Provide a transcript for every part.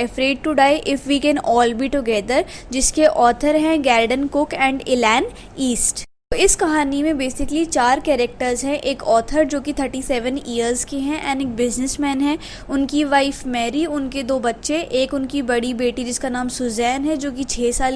Afraid to die if we can all be together, जिसके author हैं Gordon Cook and Elaine East. तो इस कहानी में बेसिकली 4 कैरेक्टर्स हैं। एक ऑथर जो कि 37 ईयर्स के हैं एंड एक बिजनेसमैन है, उनकी वाइफ मैरी, उनके 2 बच्चे, एक उनकी बड़ी बेटी जिसका नाम सुजैन है जो कि 7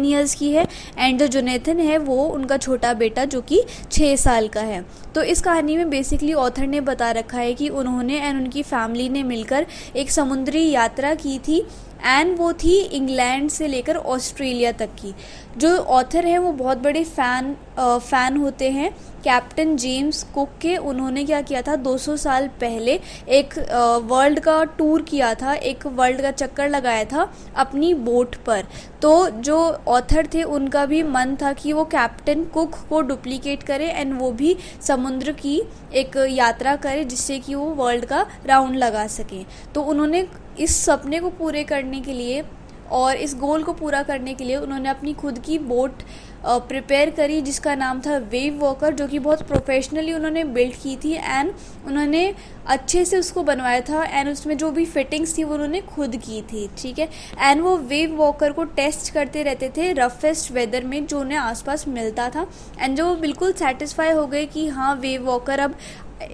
ईयर्स की है, एंड जो जोनेथन है वो उनका छोटा बेटा जो कि 6 साल का है। तो इस कहानी में बेसिकली ऑथर ने बता रखा है कि उन्होंने एंड उनकी फैमिली ने मिलकर एक समुद्री यात्रा की थी एंड वो थी इंग्लैंड से लेकर ऑस्ट्रेलिया तक की। जो ऑथर हैं वो बहुत बड़े फ़ैन होते हैं कैप्टन जेम्स कुक के। उन्होंने क्या किया था, 200 साल पहले एक वर्ल्ड का टूर किया था, एक वर्ल्ड का चक्कर लगाया था अपनी बोट पर। तो जो ऑथर थे उनका भी मन था कि वो कैप्टन कुक को डुप्लीकेट करे एंड वो भी समुद्र की एक यात्रा करे जिससे कि वो वर्ल्ड का राउंड लगा सकें। तो उन्होंने इस सपने को पूरे करने के लिए और इस गोल को पूरा करने के लिए उन्होंने अपनी खुद की बोट प्रिपेयर करी जिसका नाम था वेव वॉकर, जो कि बहुत प्रोफेशनली उन्होंने बिल्ड की थी एंड उन्होंने अच्छे से उसको बनवाया था एंड उसमें जो भी फिटिंग्स थी वो उन्होंने खुद की थी, ठीक है। एंड वो वेव वॉकर को टेस्ट करते रहते थे रफेस्ट वेदर में जो उन्हें आसपास मिलता था, एंड जो बिल्कुल सेटिस्फाई हो गए कि हाँ वेव वॉकर अब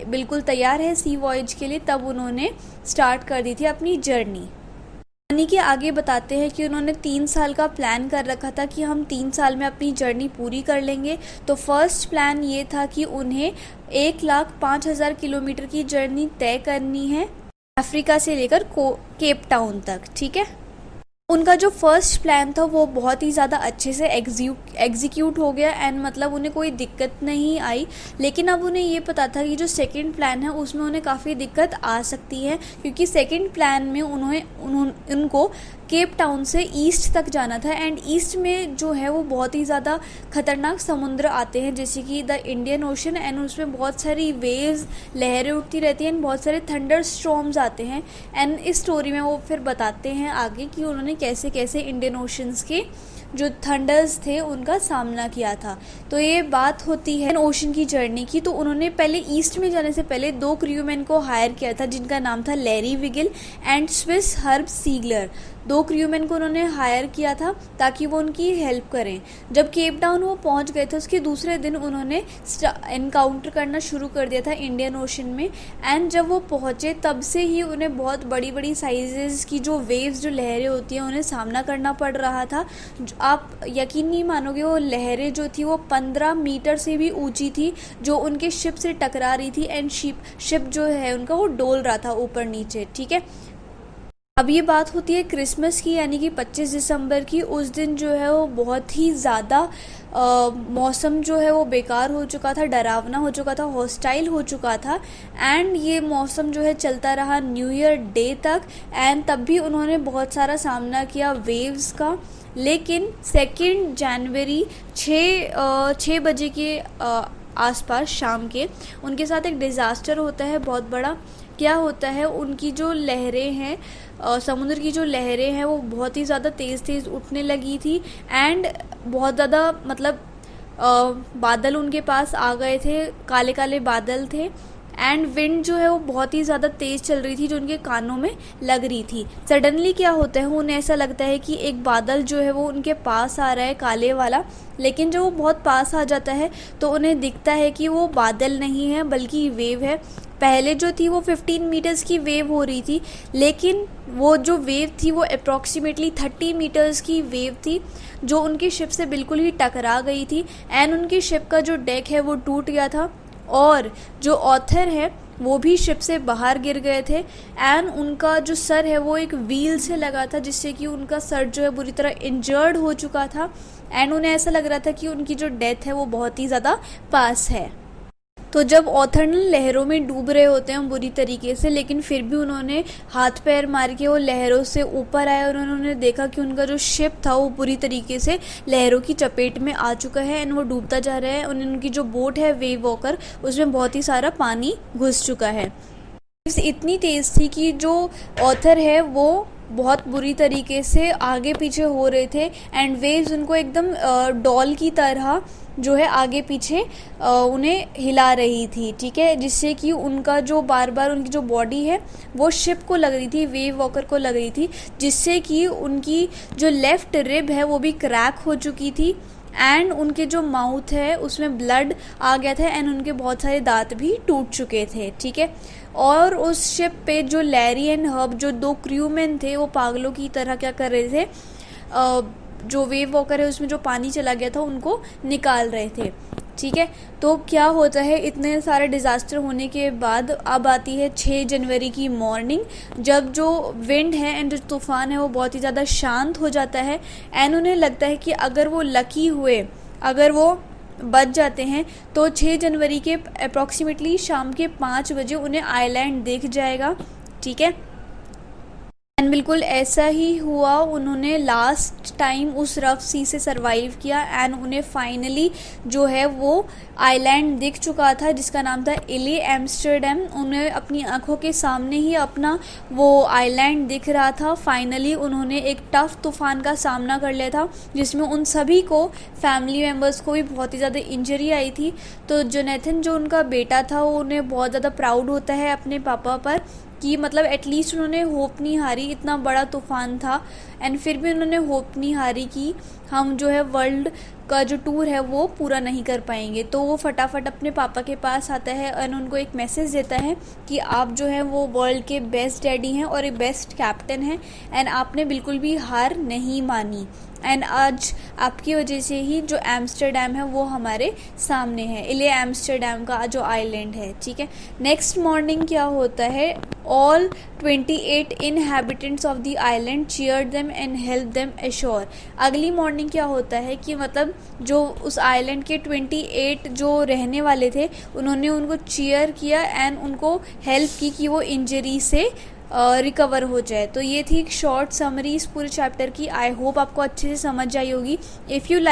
बिल्कुल तैयार है सी वॉयज के लिए, तब उन्होंने स्टार्ट कर दी थी अपनी जर्नी। कहानी के आगे बताते हैं कि उन्होंने 3 साल का प्लान कर रखा था कि हम 3 साल में अपनी जर्नी पूरी कर लेंगे। तो फर्स्ट प्लान ये था कि उन्हें 1,05,000 किलोमीटर की जर्नी तय करनी है अफ्रीका से लेकर केप टाउन तक, ठीक है। उनका जो फर्स्ट प्लान था वो बहुत ही ज़्यादा अच्छे से एग्जीक्यूट हो गया एंड मतलब उन्हें कोई दिक्कत नहीं आई। लेकिन अब उन्हें ये पता था कि जो सेकंड प्लान है उसमें उन्हें काफ़ी दिक्कत आ सकती है, क्योंकि सेकंड प्लान में उनको केप टाउन से ईस्ट तक जाना था एंड ईस्ट में जो है वो बहुत ही ज़्यादा ख़तरनाक समुद्र आते हैं जैसे कि द इंडियन ओशन, एंड उसमें बहुत सारी वेव्स, लहरें उठती रहती हैं एंड बहुत सारे थंडर स्टॉर्म्स आते हैं। एंड इस स्टोरी में वो फिर बताते हैं आगे कि उन्होंने कैसे कैसे इंडियन ओशंस के जो थंडर्स थे उनका सामना किया था। तो ये बात होती है ओशन की जर्नी की। तो उन्होंने पहले ईस्ट में जाने से पहले 2 क्रूमैन को हायर किया था जिनका नाम था Larry Vigil and Swiss herb सीगलर। 2 crewman को उन्होंने हायर किया था ताकि वो उनकी हेल्प करें। जब केप टाउन वो पहुंच गए थे उसके दूसरे दिन उन्होंने एनकाउंटर करना शुरू कर दिया था इंडियन ओशन में, एंड जब वो पहुंचे तब से ही उन्हें बहुत बड़ी बड़ी साइजेस की जो वेव्स, जो लहरें होती हैं उन्हें सामना करना पड़ रहा था। आप यकीन नहीं मानोगे, वो लहरें जो थी वो 15 मीटर से भी ऊंची थी जो उनके शिप से टकरा रही थी एंड शिप जो है उनका वो डोल रहा था ऊपर नीचे, ठीक है। अब ये बात होती है क्रिसमस की, यानी कि 25 दिसंबर की। उस दिन जो है वो बहुत ही ज़्यादा मौसम जो है वो बेकार हो चुका था, डरावना हो चुका था, हॉस्टाइल हो चुका था एंड ये मौसम जो है चलता रहा न्यू ईयर डे तक एंड तब भी उन्होंने बहुत सारा सामना किया वेव्स का। लेकिन 2 जनवरी 6 बजे के आसपास शाम के उनके साथ एक डिज़ास्टर होता है बहुत बड़ा। क्या होता है, उनकी जो लहरें हैं, समुद्र की जो लहरें हैं वो बहुत ही ज़्यादा तेज़ उठने लगी थी एंड बहुत ज़्यादा मतलब बादल उनके पास आ गए थे, काले काले बादल थे एंड विंड जो है वो बहुत ही ज़्यादा तेज़ चल रही थी जो उनके कानों में लग रही थी। सडनली क्या होता है, उन्हें ऐसा लगता है कि एक बादल जो है वो उनके पास आ रहा है, काले वाला। लेकिन जब वो बहुत पास आ जाता है तो उन्हें दिखता है कि वो बादल नहीं है बल्कि वेव है। पहले जो थी वो 15 मीटर्स की वेव हो रही थी, लेकिन वो जो वेव थी वो अप्रॉक्सीमेटली 30 मीटर्स की वेव थी जो उनकी शिप से बिल्कुल ही टकरा गई थी एंड उनकी शिप का जो डेक है वो टूट गया था और जो ऑथर है वो भी शिप से बाहर गिर गए थे एंड उनका जो सर है वो एक व्हील से लगा था जिससे कि उनका सर जो है बुरी तरह इंजर्ड हो चुका था एंड उन्हें ऐसा लग रहा था कि उनकी जो डेथ है वो बहुत ही ज़्यादा पास है। तो जब ऑथर लहरों में डूब रहे होते हैं बुरी तरीके से, लेकिन फिर भी उन्होंने हाथ पैर मार के वो लहरों से ऊपर आए और उन्होंने देखा कि उनका जो शिप था वो पूरी तरीके से लहरों की चपेट में आ चुका है एंड वो डूबता जा रहा है। उनकी जो बोट है वेव वॉकर उसमें बहुत ही सारा पानी घुस चुका है। इतनी तेज़ थी कि जो ऑथर है वो बहुत बुरी तरीके से आगे पीछे हो रहे थे एंड वेव्स उनको एकदम डॉल की तरह जो है आगे पीछे उन्हें हिला रही थी, ठीक है, जिससे कि उनका जो बार बार उनकी जो बॉडी है वो शिप को लग रही थी, वेव वॉकर को लग रही थी, जिससे कि उनकी जो लेफ़्ट रिब है वो भी क्रैक हो चुकी थी एंड उनके जो माउथ है उसमें ब्लड आ गया था एंड उनके बहुत सारे दांत भी टूट चुके थे, ठीक है। और उस शिप पे जो लैरी एंड हर्ब जो 2 क्रूमैन थे वो पागलों की तरह क्या कर रहे थे, जो वेव वॉकर है उसमें जो पानी चला गया था उनको निकाल रहे थे, ठीक है। तो क्या होता है, इतने सारे डिज़ास्टर होने के बाद अब आती है 6 जनवरी की मॉर्निंग, जब जो विंड है एंड जो तूफ़ान है वो बहुत ही ज़्यादा शांत हो जाता है एंड उन्हें लगता है कि अगर वो लकी हुए, अगर वो बच जाते हैं तो 6 जनवरी के अप्रॉक्सीमेटली शाम के 5 बजे उन्हें आइलैंड दिख जाएगा, ठीक है। एंड बिल्कुल ऐसा ही हुआ, उन्होंने लास्ट टाइम उस रफ सी से सरवाइव किया एंड उन्हें फाइनली जो है वो आइलैंड दिख चुका था जिसका नाम था इले एम्स्टर्डम। उन्हें अपनी आंखों के सामने ही अपना वो आइलैंड दिख रहा था। फाइनली उन्होंने एक टफ तूफ़ान का सामना कर लिया था जिसमें उन सभी को, फैमिली मेम्बर्स को भी बहुत ही ज़्यादा इंजरी आई थी। तो जोनाथन जो उनका बेटा था वो उन्हें बहुत ज़्यादा प्राउड होता है अपने पापा पर कि मतलब एटलीस्ट उन्होंने होप नहीं हारी, इतना बड़ा तूफ़ान था एंड फिर भी उन्होंने होप नहीं हारी कि हम जो है वर्ल्ड का जो टूर है वो पूरा नहीं कर पाएंगे। तो वो फटाफट अपने पापा के पास आता है और उनको एक मैसेज देता है कि आप जो है वो वर्ल्ड के बेस्ट डैडी हैं और एक बेस्ट कैप्टन हैं एंड आपने बिल्कुल भी हार नहीं मानी एंड आज आपकी वजह से ही जो एम्स्टर्डम है वो हमारे सामने है, इले एम्स्टर्डम का जो आइलैंड है, ठीक है। नेक्स्ट मॉर्निंग क्या होता है, all 28 inhabitants of the island cheer them and help them ashore. अगली मॉर्निंग क्या होता है कि मतलब जो उस आइलैंड के 28 जो रहने वाले थे उन्होंने उनको चीयर किया एंड उनको हेल्प की कि वो इंजरी से रिकवर हो जाए। तो ये थी एक शॉर्ट समरी इस पूरे चैप्टर की। आई होप आपको अच्छे से समझ आई होगी। If you